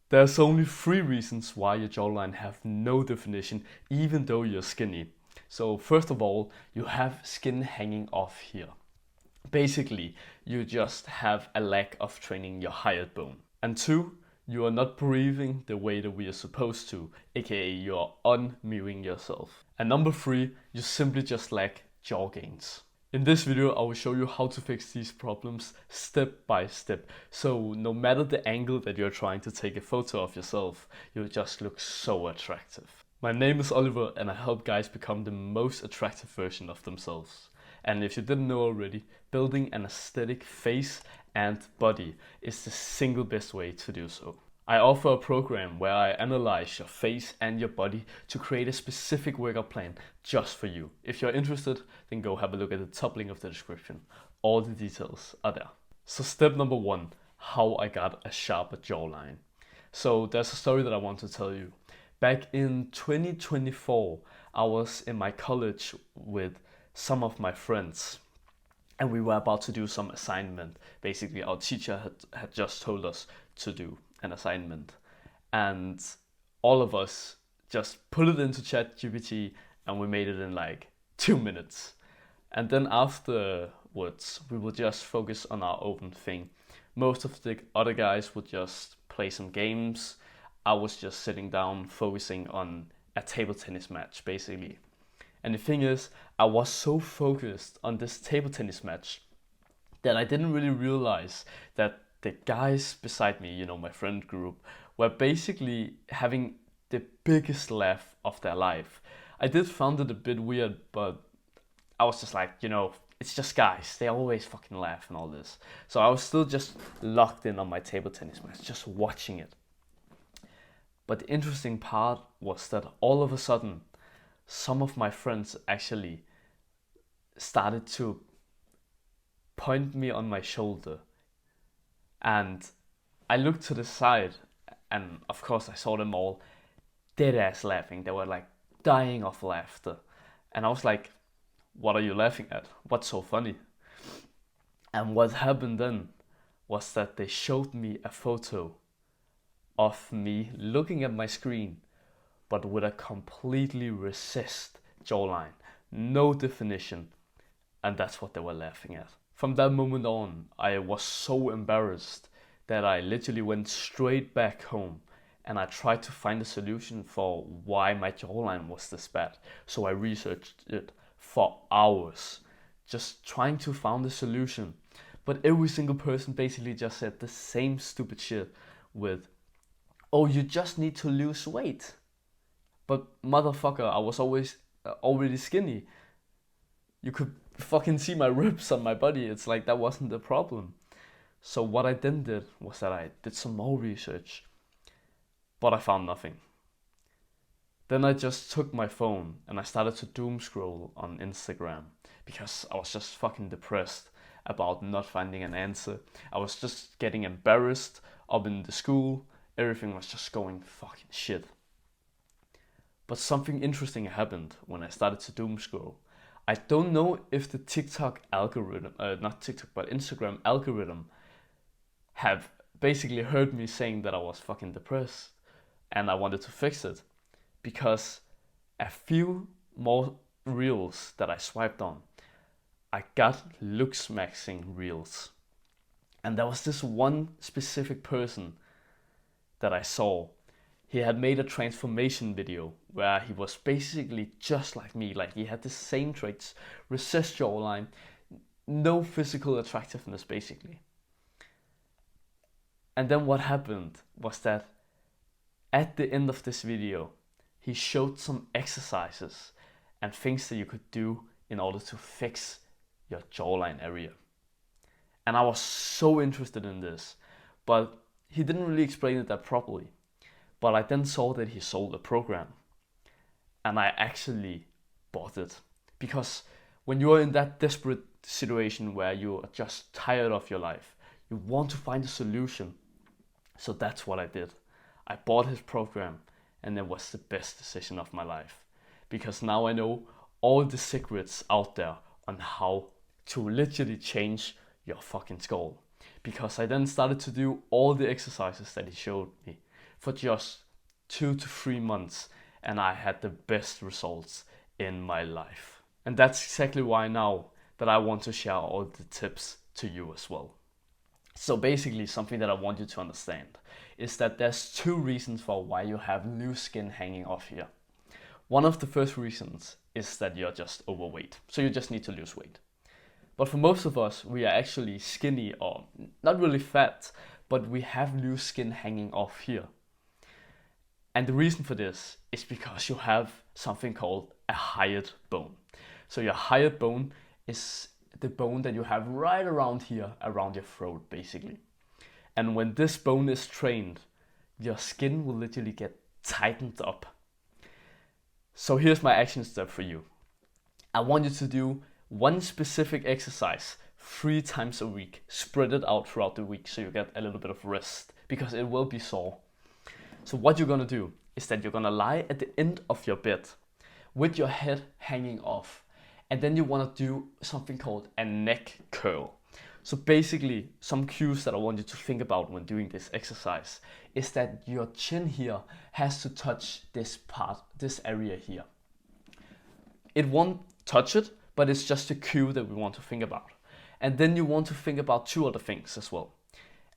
There's only 3 reasons why your jawline have no definition even though you're skinny. So first of all, you have skin hanging off here. Basically, you just have a lack of training your hyoid bone. And 2, you are not breathing the way that we are supposed to, aka you are unmewing yourself. And number 3, you simply just lack jaw gains. In this video, I will show you how to fix these problems step by step. So no matter the angle that you're trying to take a photo of yourself, you'll just look so attractive. My name is Oliver and I help guys become the most attractive version of themselves. And if you didn't know already, building an aesthetic face and body is the single best way to do so. I offer a program where I analyze your face and your body to create a specific workout plan just for you. If you're interested, then go have a look at the top link of the description. All the details are there. So step number 1, how I got a sharper jawline. So there's a story that I want to tell you. Back in 2024, I was in my college with some of my friends and we were about to do some assignment. Basically, our teacher had just told us to do an assignment, and all of us just put it into ChatGPT and we made it in like 2 minutes. And then afterwards, we would just focus on our own thing. Most of the other guys would just play some games. I was just sitting down focusing on a table tennis match, basically. And the thing is, I was so focused on this table tennis match that I didn't really realize that the guys beside me, my friend group, were basically having the biggest laugh of their life. I did find it a bit weird, but I was just like, it's just guys. They always fucking laugh and all this. So I was still just locked in on my table tennis match, just watching it. But the interesting part was that all of a sudden, some of my friends actually started to point me on my shoulder. And I looked to the side and of course I saw them all dead ass laughing. They were like dying of laughter. And I was like, what are you laughing at? What's so funny? And what happened then was that they showed me a photo of me looking at my screen, but with a completely recessed jawline, no definition, and that's what they were laughing at. From that moment on, I was so embarrassed that I literally went straight back home and I tried to find a solution for why my jawline was this bad. So I researched it for hours, just trying to find a solution. But every single person basically just said the same stupid shit with, oh, you just need to lose weight. But motherfucker, I was always already skinny. You could fucking see my ribs on my body. It's like that wasn't the problem. So what I then did was that I did some more research, but I found nothing. Then I just took my phone and I started to doom scroll on Instagram because I was just fucking depressed about not finding an answer. I was just getting embarrassed up in the school. Everything was just going fucking shit. But something interesting happened when I started to doom scroll. I don't know if the TikTok algorithm, not TikTok, but Instagram algorithm have basically heard me saying that I was fucking depressed and I wanted to fix it, because a few more reels that I swiped on, I got Looksmaxing reels. And there was this one specific person that I saw. He had made a transformation video where he was basically just like me, like he had the same traits, recessed jawline, no physical attractiveness basically. And then what happened was that at the end of this video, he showed some exercises and things that you could do in order to fix your jawline area. And I was so interested in this, but he didn't really explain it that properly. But I then saw that he sold a program and I actually bought it, because when you are in that desperate situation where you are just tired of your life, you want to find a solution. So that's what I did. I bought his program and it was the best decision of my life, because now I know all the secrets out there on how to literally change your fucking skull. Because I then started to do all the exercises that he showed me. for just 2 to 3 months, and I had the best results in my life. And that's exactly why now that I want to share all the tips to you as well. So basically, something that I want you to understand is that there's 2 reasons for why you have loose skin hanging off here. One of the first reasons is that you're just overweight, so you just need to lose weight. But for most of us, we are actually skinny, or not really fat, but we have loose skin hanging off here. And the reason for this is because you have something called a hyoid bone. So your hyoid bone is the bone that you have right around here, around your throat basically. And when this bone is trained, your skin will literally get tightened up. So here's my action step for you. I want you to do one specific exercise 3 times a week, spread it out throughout the week so you get a little bit of rest, because it will be sore. So what you're gonna do is that you're gonna lie at the end of your bed with your head hanging off, and then you wanna do something called a neck curl. So basically, some cues that I want you to think about when doing this exercise is that your chin here has to touch this part, this area here. It won't touch it, but it's just a cue that we want to think about. And then you want to think about 2 other things as well.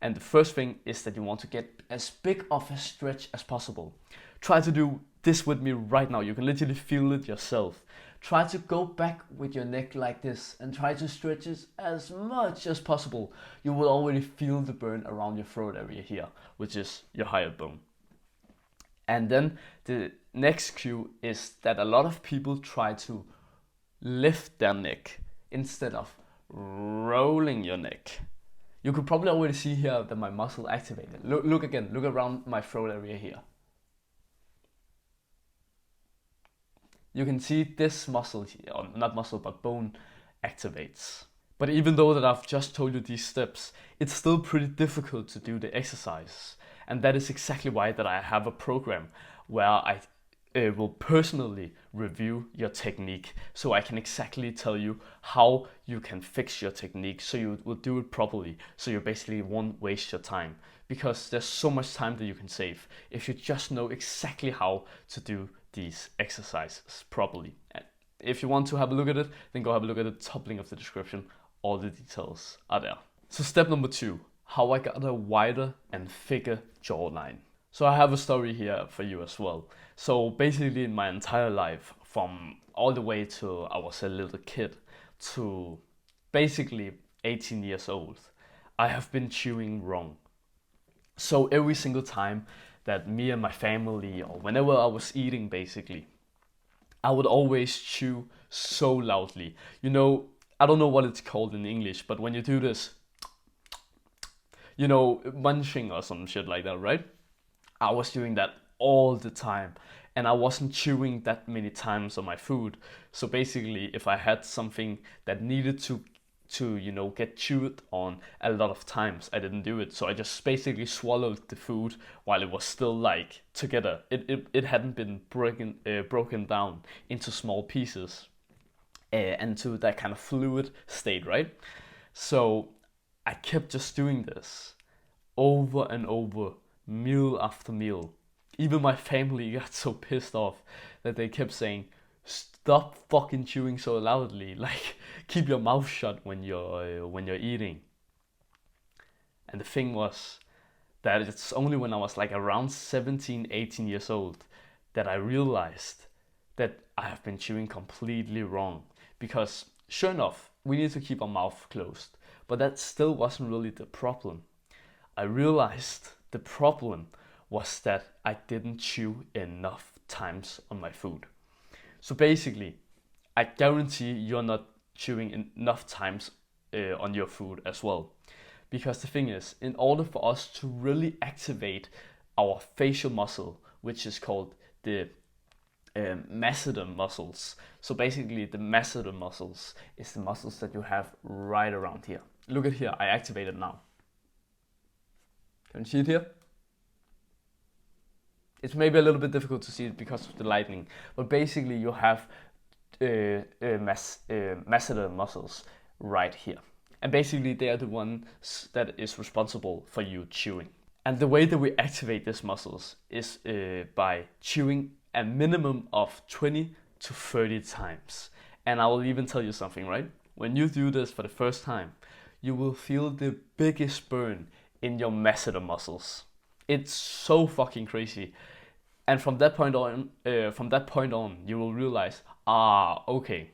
And the first thing is that you want to get as big of a stretch as possible. Try to do this with me right now. You can literally feel it yourself. Try to go back with your neck like this and try to stretch it as much as possible. You will already feel the burn around your throat area here, which is your hyoid bone. And then the next cue is that a lot of people try to lift their neck instead of rolling your neck. You could probably already see here that my muscle activated. Look again, look around my throat area here. You can see this muscle here, or not muscle, but bone activates. But even though that I've just told you these steps, it's still pretty difficult to do the exercise. And that is exactly why that I have a program where I will personally review your technique, so I can exactly tell you how you can fix your technique so you will do it properly, so you basically won't waste your time, because there's so much time that you can save if you just know exactly how to do these exercises properly. And if you want to have a look at it, then go have a look at the top link of the description. All the details are there. So step number 2, how I got a wider and thicker jawline. So I have a story here for you as well. So basically in my entire life, from all the way to I was a little kid to basically 18 years old, I have been chewing wrong. So every single time that me and my family, or whenever I was eating basically, I would always chew so loudly. You know, I don't know what it's called in English, but when you do this, you know, munching or some shit like that, right? I was doing that all the time, and I wasn't chewing that many times on my food. So basically, if I had something that needed to you know, get chewed on a lot of times, I didn't do it. So I just basically swallowed the food while it was still like together. It hadn't been broken down into small pieces and to that kind of fluid state, right? So I kept just doing this over and over, meal after meal. Even my family got so pissed off that they kept saying, "Stop fucking chewing so loudly, like keep your mouth shut when you're eating." And the thing was that it's only when I was like around 17, 18 years old that I realized that I have been chewing completely wrong. Because sure enough, we need to keep our mouth closed, but that still wasn't really the problem. I realized the problem was that I didn't chew enough times on my food. So basically, I guarantee you're not chewing enough times on your food as well. Because the thing is, in order for us to really activate our facial muscle, which is called the masseter muscles. So basically the masseter muscles is the muscles that you have right around here. Look at here, I activate it now. Can you see it here? It's maybe a little bit difficult to see it because of the lighting, but basically you have masseter muscles right here. And basically they are the ones that is responsible for you chewing. And the way that we activate these muscles is by chewing a minimum of 20 to 30 times. And I will even tell you something, right? When you do this for the first time, you will feel the biggest burn in your masseter muscles. It's so fucking crazy. And from that point on, you will realize, okay,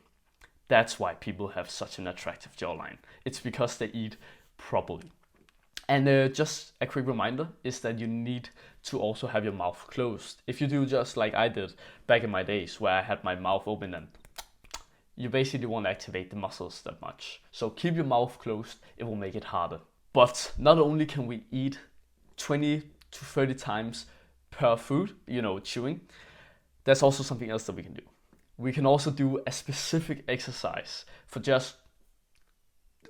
that's why people have such an attractive jawline. It's because they eat properly. And just a quick reminder is that you need to also have your mouth closed. If you do just like I did back in my days where I had my mouth open, and you basically won't activate the muscles that much. So keep your mouth closed, it will make it harder. But not only can we eat 20 to 30 times per food, chewing, there's also something else that we can do. We can also do a specific exercise for just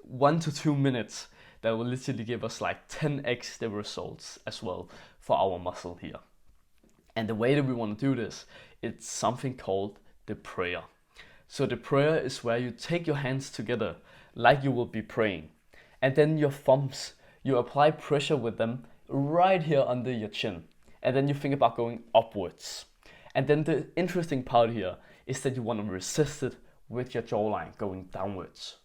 1 to 2 minutes that will literally give us like 10x the results as well for our muscle here. And the way that we want to do this, it's something called the prayer. So the prayer is where you take your hands together like you will be praying. And then your thumbs, you apply pressure with them right here under your chin. And then you think about going upwards. And then the interesting part here is that you want to resist it with your jawline going downwards.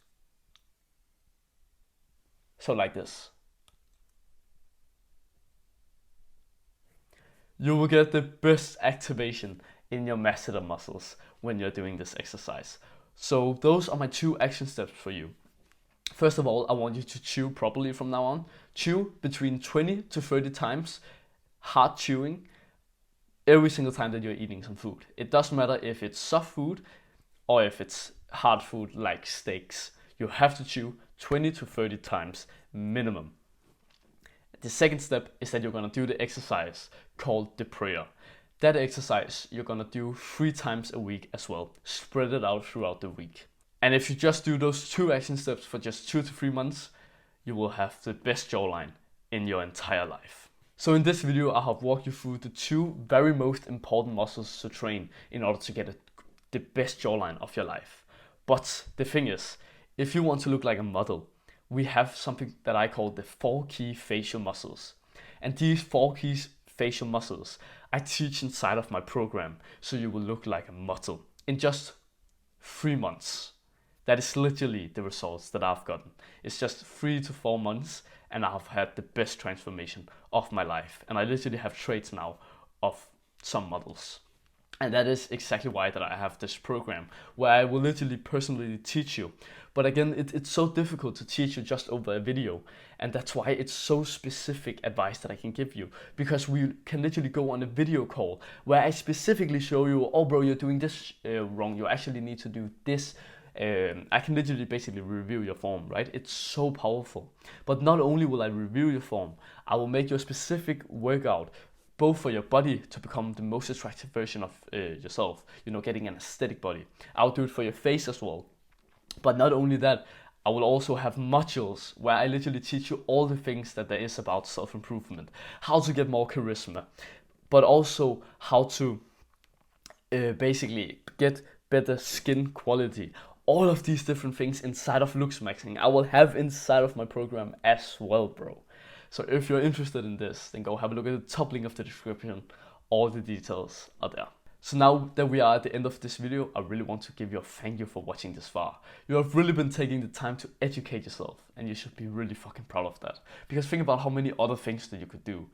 So like this. You will get the best activation in your masseter muscles when you're doing this exercise. So those are my 2 action steps for you. First of all, I want you to chew properly from now on. Chew between 20 to 30 times, hard chewing, every single time that you're eating some food. It doesn't matter if it's soft food or if it's hard food like steaks. You have to chew 20 to 30 times minimum. The second step is that you're gonna do the exercise called the prayer. That exercise you're gonna do 3 times a week as well. Spread it out throughout the week. And if you just do those 2 action steps for just 2 to 3 months, you will have the best jawline in your entire life. So in this video, I have walked you through the 2 very most important muscles to train in order to get the best jawline of your life. But the thing is, if you want to look like a model, we have something that I call the 4 key facial muscles. And these 4 key facial muscles I teach inside of my program, so you will look like a model in just 3 months. That is literally the results that I've gotten. It's just 3 to 4 months and I've had the best transformation of my life. And I literally have traits now of some models. And that is exactly why that I have this program where I will literally personally teach you. But again, it's so difficult to teach you just over a video. And that's why it's so specific advice that I can give you. Because we can literally go on a video call where I specifically show you, oh bro, you're doing this wrong. You actually need to do this. I can literally basically review your form, right? It's so powerful. But not only will I review your form, I will make you a specific workout both for your body to become the most attractive version of yourself, getting an aesthetic body. I'll do it for your face as well. But not only that, I will also have modules where I literally teach you all the things that there is about self-improvement, how to get more charisma, but also how to basically get better skin quality. All of these different things inside of Looksmaxing I will have inside of my program as well, bro. So if you're interested in this, then go have a look at the top link of the description. All the details are there. So now that we are at the end of this video, I really want to give you a thank you for watching this far. You have really been taking the time to educate yourself, and you should be really fucking proud of that. Because think about how many other things that you could do.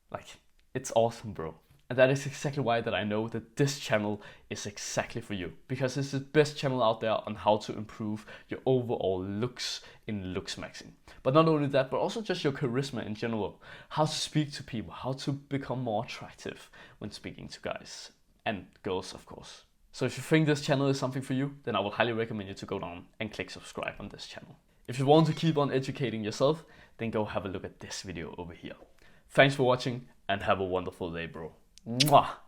Like, it's awesome, bro. And that is exactly why that I know that this channel is exactly for you. Because it's the best channel out there on how to improve your overall looks in Looksmaxing. But not only that, but also just your charisma in general. How to speak to people, how to become more attractive when speaking to guys. And girls, of course. So if you think this channel is something for you, then I would highly recommend you to go down and click subscribe on this channel. If you want to keep on educating yourself, then go have a look at this video over here. Thanks for watching and have a wonderful day, bro. Mwah!